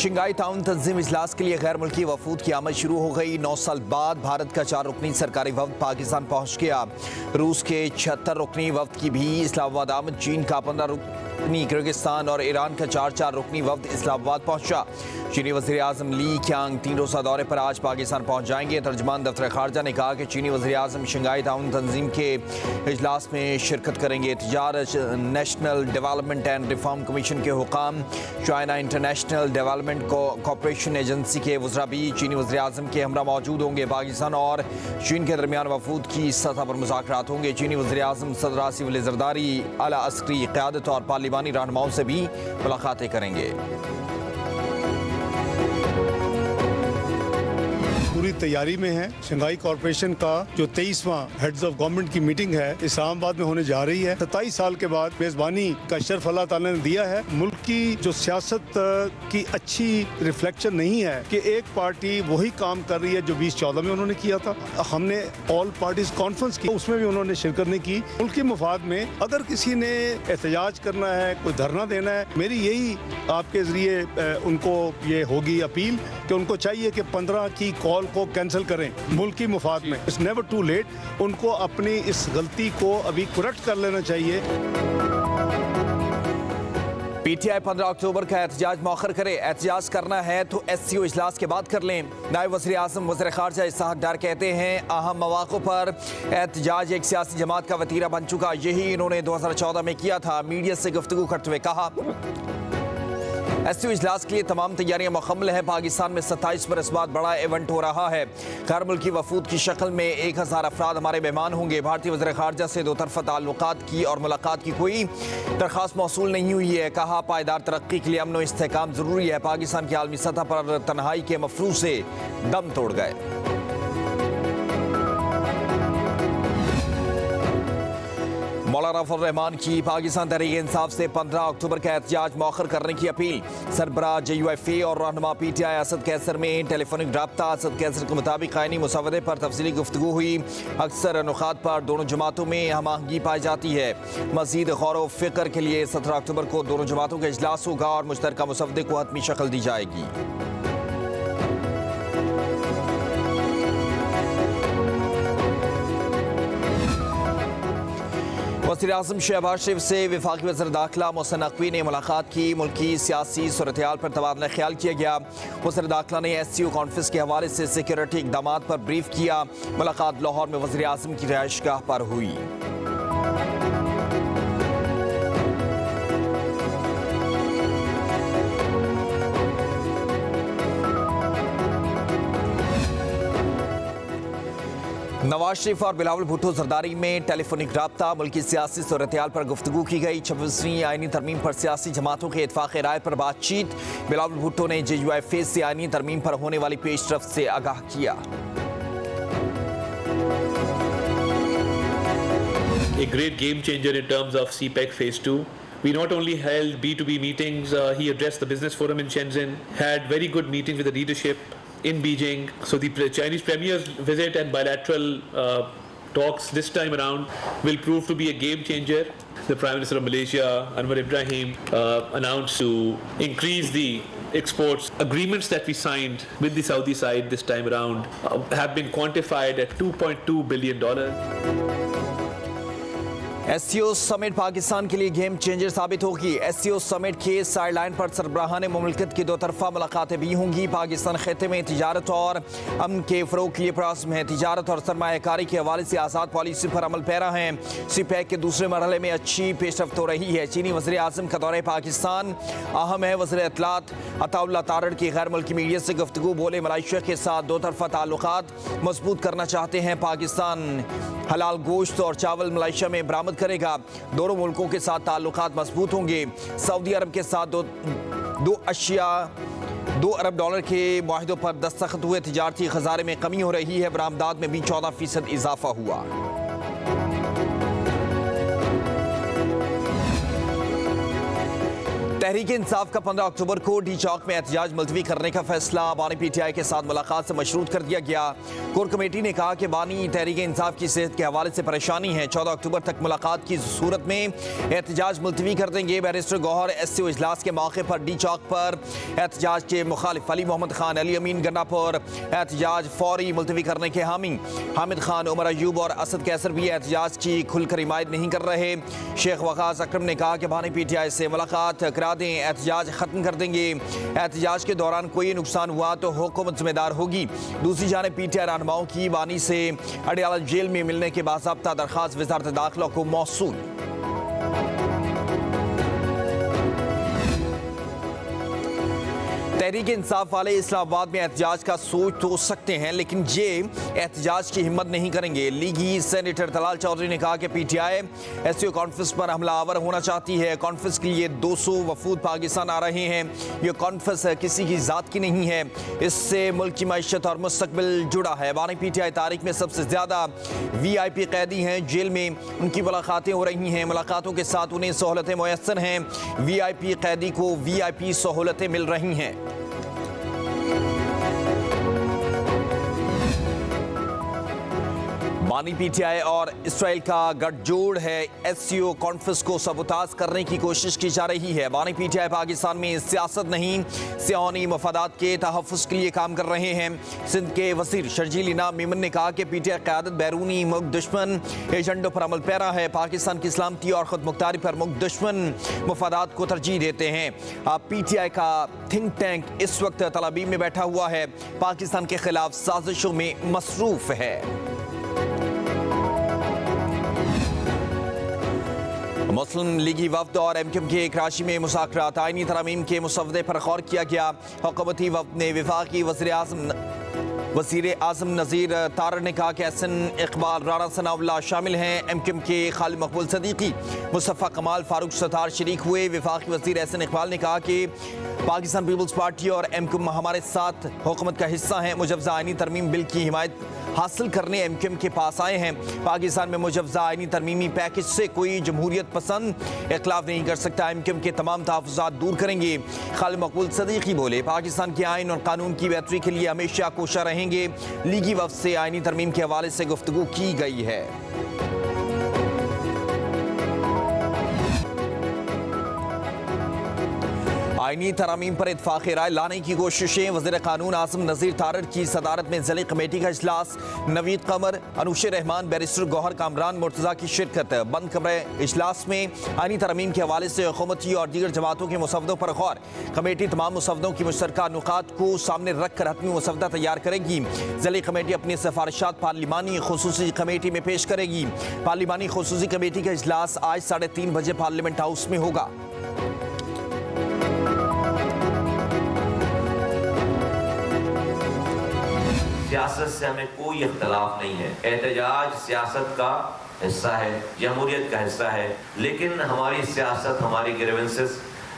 Shanghai ताउन तंजीम इजलास के लिए गैर मुल्की वफूद की आमद शुरू हो गई। 9 साल बाद भारत का 4 रुकनी सरकारी वफ्द पाकिस्तान पहुंच गया। रूस के 76 रुकनी वफ्द की भी इस्लामाबाद आमद। चीन का 15 रुकनी, किर्गिस्तान और ईरान का 4 रुकनी वफ्द इस्लामाबाद पहुंचा। चीनी वज़ीर आज़म ली क़ियांग 3 रोज़ा दौरे पर आज पाकिस्तान पहुंच जाएंगे। तर्जमान दफ्तर खारजा ने कहा कि चीनी वज़ीर आज़म शंघाई ताउन तंजीम के इजलास में शिरकत करेंगे। तिजारत, national development and reform commission के हुकाम, China international development cooperation agency के वज़रा भी चीनी वज़ीर आज़म के हमरा मौजूद होंगे। पाकिस्तान और चीन के दरमियान वफूद की सतह पर मुज़ाकरात होंगे। चीनी वज़ीर आज़म सदर आसिफ अली ज़रदारी, आला अस्करी क़यादत और पार्लिमानी रहनुमाओं से भी मुलाकातें करेंगे। पूरी तैयारी में है। शंघाई कॉरपोरेशन का जो 23वां हेड्स ऑफ गवर्नमेंट की मीटिंग है इस्लामाबाद में होने जा रही है। 27 साल के बाद मेजबानी का शर्फ अल्लाह ताला ने दिया है। मुल्क की जो सियासत की अच्छी रिफ्लेक्शन नहीं है कि एक पार्टी वही काम कर रही है जो 2014 में उन्होंने किया था। हमने ऑल पार्टीज कॉन्फ्रेंस की, उसमें भी उन्होंने शिरकत नहीं की। मुल्क के मफाद में अगर किसी ने एहतजाज करना है, कोई धरना देना है, मेरी यही आपके जरिए उनको ये होगी अपील कि उनको चाहिए कि 15 की कॉल को कैंसिल करें मुल्क की मुफाद में। It's never too late. उनको अपनी इस गलती को अभी करेक्ट कर लेना चाहिए। PTI 15 अक्टूबर का एहतजाज मौखर करे। एहतजाज करना है तो SCO इजलास के बाद कर लें। नायब वज़ीर आज़म वज़ीर ख़ारजा इसहाक़ डार कहते हैं अहम मौक़ों पर एहतजाज एक सियासी जमात का वतीरा बन चुका। यही इन्होंने 2014 में किया था। मीडिया से गुफ्तगू करते हुए कहा SCO इजलास के लिए तमाम तैयारियां मुकम्मल हैं। पाकिस्तान में 27 बरस बाद बड़ा इवेंट हो रहा है। गैर मुल्की वफूद की शक्ल में 1000 अफराद हमारे मेहमान होंगे। भारतीय वज़ीर ख़ारजा से दो तरफ़ा ताल्लुकात की और मुलाकात की कोई दरख्वास्त मौसूल नहीं हुई है। कहा पायदार तरक्की के लिए अमन व इस्तेहकाम ज़रूरी है। पाकिस्तान की आलमी सतह पर तन्हाई के मफरूज़ से दम तोड़ गए। मौलाना फजल रहमान की पाकिस्तान तहरीक इंसाफ से 15 अक्टूबर का एहतजाज मौखर करने की अपील। सरबराह JUFA और रहनुमा PTI असद कैसर में टेलीफोनिक रब्ता। असद कैसर के मुताबिक आईनी मुसवदे पर तफसीली गुफ्तगू हुई। अक्सर नुकात पर दोनों जमातों में हम आहंगी पाई जाती है। मज़ीद गौर व फिक्र के लिए 17 अक्टूबर को दोनों जमातों का इजलास होगा और मुश्तरका मुसवदे को हतमी शक्ल दी जाएगी। वज़ीर आज़म शहबाज शरीफ से वफाकी वज़ीर दाखिला मोहसिन नकवी ने मुलाकात की। मुल्की सियासी सूरत-ए-हाल पर तबादला ख्याल किया गया। वज़ीर दाखिला ने SCO कॉन्फ्रेंस के हवाले से सिक्योरिटी इक़दाम पर ब्रीफ किया। मुलाकात लाहौर में वज़ीर आज़म की रिहाइशगाह पर हुई। नवाज शरीफ और बिलावल भुट्टो जरदारी में टेलीफोनिक रब्ता। मुल्की सियासी सूरत-ए-हाल पर गुफ्तगू की गई। 26वीं आईनी तरमीम पर सियासी जमातों के इत्फाक़ राय पर बातचीत। बिलावल भुट्टो ने JUFA से आईनी तरमीम पर होने वाली पेशरफ्त से आगाह किया। A great game changer in terms of CPEC Phase 2. We not only held B2B meetings, he addressed the business forum in Shenzhen, had very good meetings with the leadership in Beijing. So the Chinese Premier's visit and bilateral talks this time around will prove to be a game changer. The Prime Minister of Malaysia, Anwar Ibrahim, announced to increase the exports. Agreements that we signed with the Saudi side this time around have been quantified at $2.2 billion. SCO summit Pakistan के लिए game changer साबित होगी। SCO summit के sideline पर सरबराहान मुमलिकत की दो तरफा मुलाकातें भी होंगी। पाकिस्तान खित्ते में तिजारत और अमन के फ़रोग़ के लिए प्रयासम है। तिजारत और सरमायाकारी के हवाले से आज़ाद पॉलिसी पर अमल पैरा हैं। CPEC के दूसरे मरहले में अच्छी पेशरफ्त हो रही है। चीनी वज़ीर आज़म का दौरे पाकिस्तान अहम है। वज़ीर इत्तलात अताउल्लाह तारड़ की गैर मुल्की मीडिया से गुफ्तगू। बोले मलेशिया के साथ दो तरफा ताल्लुकात मजबूत करना चाहते हैं। पाकिस्तान हलाल गोश्त और चावल मलेशिया में बरामद करेगा। दोनों मुल्कों के साथ ताल्लुकात मजबूत होंगे। सऊदी अरब के साथ $2 अरब के मुआहिदों पर दस्तखत हुए। तिजारती खजारे में कमी हो रही है। बरामदात में भी 14% इजाफा हुआ। तहरीक इंसाफ का 15 अक्टूबर को डी चौक में एहतजाज मुलतवी करने का फैसला बानी पीटीआई के साथ मुलाकात से मशरूत कर दिया गया। कोर कमेटी ने कहा कि बानी तहरीक इंसाफ की सेहत के हवाले से परेशानी है। 14 अक्टूबर तक मुलाकात की सूरत में एहतजाज मुलतवी कर देंगे। बैरिस्टर गौहर एससीओ इजलास के मौके पर डी चौक पर एहतजाज के मुखालिफ अली मोहम्मद खान, अली अमीन गन्नापुर एहतजाज फौरी मुलतवी करने के हामी, हामिद खान, उमर अयूब और असद कैसर भी एहतजाज की खुलकर हिमायत नहीं कर रहे। शेख वकास अकरम ने कहा कि बानी पीटीआई से मुलाकात करा दें, एहतजाज खत्म कर देंगे। एहतजाज के दौरान कोई नुकसान हुआ तो हुकूमत जिम्मेदार होगी। दूसरी जानिब पीटीआई रहनुमाओं की बानी से अडियाला जेल में मिलने के बाज़ाब्ता दरख्वास्त वज़ारत दाखिला को मौसूल। तहरीक इंसाफ वाले इस्लामाबाद में एहतजाज का सोच तो सकते हैं, लेकिन ये एहतजाज की हिम्मत नहीं करेंगे। लीगी सेनेटर तलाल चौधरी ने कहा कि पीटीआई एससीओ कॉन्फ्रेंस पर हमलावर होना चाहती है। कॉन्फ्रेंस के लिए 200 वफूद पाकिस्तान आ रहे हैं। ये कॉन्फ्रेंस किसी की ज़ात की नहीं है, इससे मुल्क की मैशत और मुस्तकबिल जुड़ा है। बानी पीटीआई तारीख में सबसे ज़्यादा VIP कैदी हैं, जेल में उनकी मुलाकातें हो रही हैं। मुलाकातों के साथ उन्हें सहूलतें मुयस्सर हैं। VIP कैदी को VIP सहूलतें मिल रही हैं। बानी पीटीआई और इसराइल का गठजोड़ है। एससीओ कॉन्फ्रेंस को सबूताज करने की कोशिश की जा रही है। बानी पीटीआई पाकिस्तान में सियासत नहीं, सियानी मफादात के तहफ़्फ़ुज़ के लिए काम कर रहे हैं। सिंध के वज़ीर शर्जील इनाम मेमन ने कहा कि पीटीआई क़यादत बैरूनी मुल्क दुश्मन एजेंडों पर अमल पैरा है। पाकिस्तान की सलामती और ख़ुद मुख्तारी पर मुल्क दुश्मन मफादात को तरजीह देते हैं। पीटीआई का थिंक टैंक इस वक्त तल अवीव में बैठा हुआ है, पाकिस्तान के खिलाफ साजिशों में मसरूफ़ है। मुस्लिम लीगी वफ्द और MKM के कराची में मुज़ाकरात। आईनी तरमीम के मुसवदे पर गौर किया गया। हुकूमती वफ्द ने वफाकी वज़ीर आज़म नज़ीर तारड़ ने कहा कि एहसन इकबाल, राना सनाउल्लाह शामिल हैं। MKM के खालिद मकबूल सदीकी, मुस्तफ़ा कमाल, फारूक सत्तार शरीक हुए। वफाकी वज़ीर एहसन इकबाल ने कहा कि पाकिस्तान पीपल्स पार्टी और MKM हमारे साथ हुकूमत का हिस्सा हैं। मुजव्वज़ा आईनी तरमीम बिल की हिमायत हासिल करने MKM के पास आए हैं। पाकिस्तान में मुजव्वज़ा आईनी तरमीमी पैकेज से कोई जमहूरियत पसंद इख्लाफ नहीं कर सकता। MKM के तमाम तहफ़्फ़ुज़ात दूर करेंगे। खालिद मकबूल सदीकी बोले, पाकिस्तान के आइन और कानून की बेहतरी के लिए हमेशा कोशा रहेंगे। लीगी वफ्द से आईनी तरमीम के हवाले से गुफ्तगू की गई है। आईनी तरामीम पर इत्फाक़ राय लाने की कोशिशें। वज़ीर कानून आज़म नज़ीर तारड़ की सदारत में ज़िले कमेटी का इजलास। नवीद कमर, अनुश रहमान, बैरिस्टर गौहर, कामरान मुर्तज़ा की शिरकत। बंद कमरे इजलास में आईनी तरामीम के हवाले से हुकूमती और दीगर जमातों के मुसवदों पर गौर। कमेटी तमाम मुसवदों की मुश्तरका नुकात को सामने रख कर हतमी मुसवदा तैयार करेगी। ज़िले कमेटी अपनी सिफारिशात पार्लिमानी खुसूसी कमेटी में पेश करेगी। पार्लिमानी खुसूसी कमेटी का इजलास आज 3:30 बजे पार्लियामेंट हाउस में होगा। सियासत से हमें कोई इख्तलाफ नहीं है। एहतजाज सियासत का हिस्सा है, जमहूरियत का हिस्सा है, लेकिन हमारी सियासत, हमारी ग्रीवेंसेस,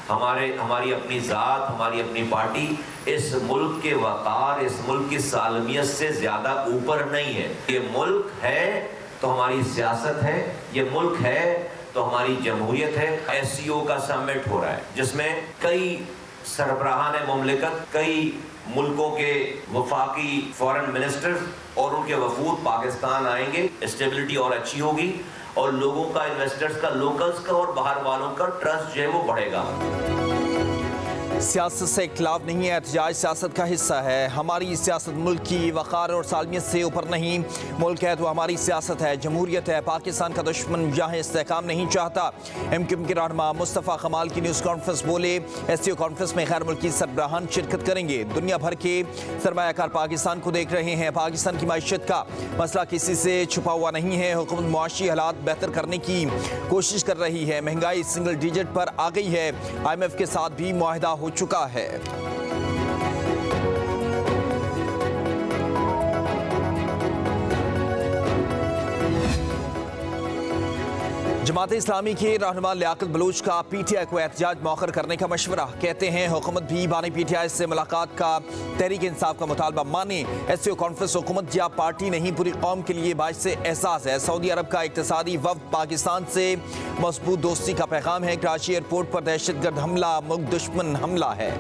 हमारी अपनी ज़ात, हमारी अपनी पार्टी इस मुल्क के वक़ार, इस मुल्क की सालमियत से ज़्यादा ऊपर नहीं है। ये मुल्क है तो हमारी सियासत है, ये मुल्क है तो हमारी जमहूरियत है। SCO का समिट हो रहा है जिसमें कई सरबराहान मुमलिकत, कई मुल्कों के वफाकी फॉरेन मिनिस्टर्स और उनके वफूद पाकिस्तान आएंगे। स्टेबिलिटी और अच्छी होगी और लोगों का, इन्वेस्टर्स का, लोकल्स का और बाहर वालों का ट्रस्ट जो है वो बढ़ेगा। सियासत से इख्तिलाफ नहीं है, एहतजाज सियासत का हिस्सा है। हमारी सियासत मुल्क की वक़ार और सालमियत से ऊपर नहीं। मुल्क है तो हमारी सियासत है, जमहूरियत है। पाकिस्तान का दुश्मन यहाँ इस्तेहकाम नहीं चाहता। MKM के रहनुमा मुस्तफ़ा कमाल की न्यूज़ कॉन्फ्रेंस बोले, SCO कॉन्फ्रेंस में गैर मुल्की सरबराहान शिरकत करेंगे। दुनिया भर के सरमायाकार पाकिस्तान को देख रहे हैं। पाकिस्तान की मैशत का मसला किसी से छुपा हुआ नहीं है। हुकूमत मुआशी हालात बेहतर करने की कोशिश कर रही है। महंगाई सिंगल डिजिट पर आ गई है। IMF के साथ भी मुआहिदा हो चुका है। जमात इस्लामी के रहनुमा लियाकत बलूच का पीटीआई को एहतजाज मौखर करने का मशवरा। कहते हैं हुकूमत भी बानी पीटीआई से मुलाकात का तहरीक इंसाफ का मुतालबा माने। एससीओ कॉन्फ्रेंस हुकूमत या पार्टी नहीं पूरी कौम के लिए बाइस से एहसास है। सऊदी अरब का इक्तिसादी वफ्द पाकिस्तान से मजबूत दोस्ती का पैगाम है। कराची एयरपोर्ट पर दहशतगर्द हमला मुल्क दुश्मन हमला है।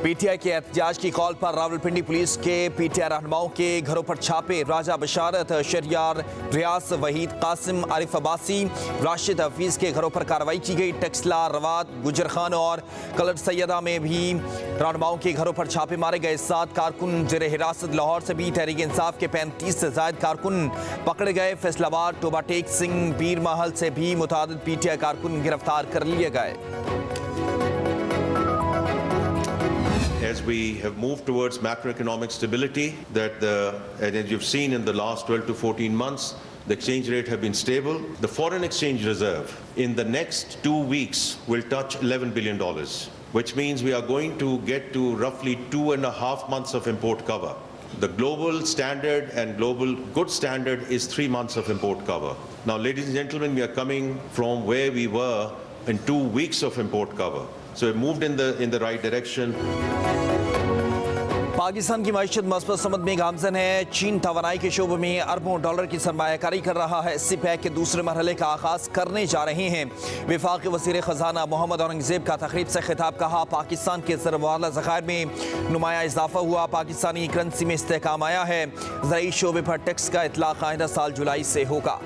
पीटीआई के एहतजाज की कॉल पर रावलपिंडी पुलिस के पीटीआई रहनुमाओं के घरों पर छापे। राजा बशारत, शरियार रियास, वहीद कासिम, आरिफ अब्बासी, राशिद हफीज के घरों पर कार्रवाई की गई। टक्सला, रवात, गुजर खान और कलर सैयदा में भी रहनुमाओं के घरों पर छापे मारे गए। 7 कारकुन जेर हिरासत। लाहौर से भी तहरीक इंसाफ के 35 से ज्यादा कारकुन पकड़े गए। फैसलाबाद, टोबा टेक सिंह, पीर महल से भी मुतादिद पीटीआई कारकुन गिरफ्तार कर लिए गए। As we have moved towards macroeconomic stability, and as you've seen in the last 12 to 14 months, the exchange rate have been stable. The foreign exchange reserve in the next 2 weeks will touch $11 billion, which means we are going to get to roughly 2.5 months of import cover. The global standard and global good standard is 3 months of import cover. Now, ladies and gentlemen, we are coming from where we were in 2 weeks of import cover. So we moved in the right direction. Pakistan की मईशत मस्बत समत में गामजन है। चीन तवानाई के शोबे में अरबों dollar की सरमायाकारी कर रहा है। सीपैक के दूसरे मरहले का आगाज करने जा रहे हैं। वफाकी वज़ीर ख़जाना मोहम्मद औरंगज़ेब का तकरीब से खिताब। कहा, पाकिस्तान के ज़रवाला ज़खायर में नुमाया इजाफा हुआ। पाकिस्तानी करेंसी में इस्तेहकाम आया है। ज़राई शोबे पर टैक्स का इतलाक़ आइंदा साल जुलाई से होगा।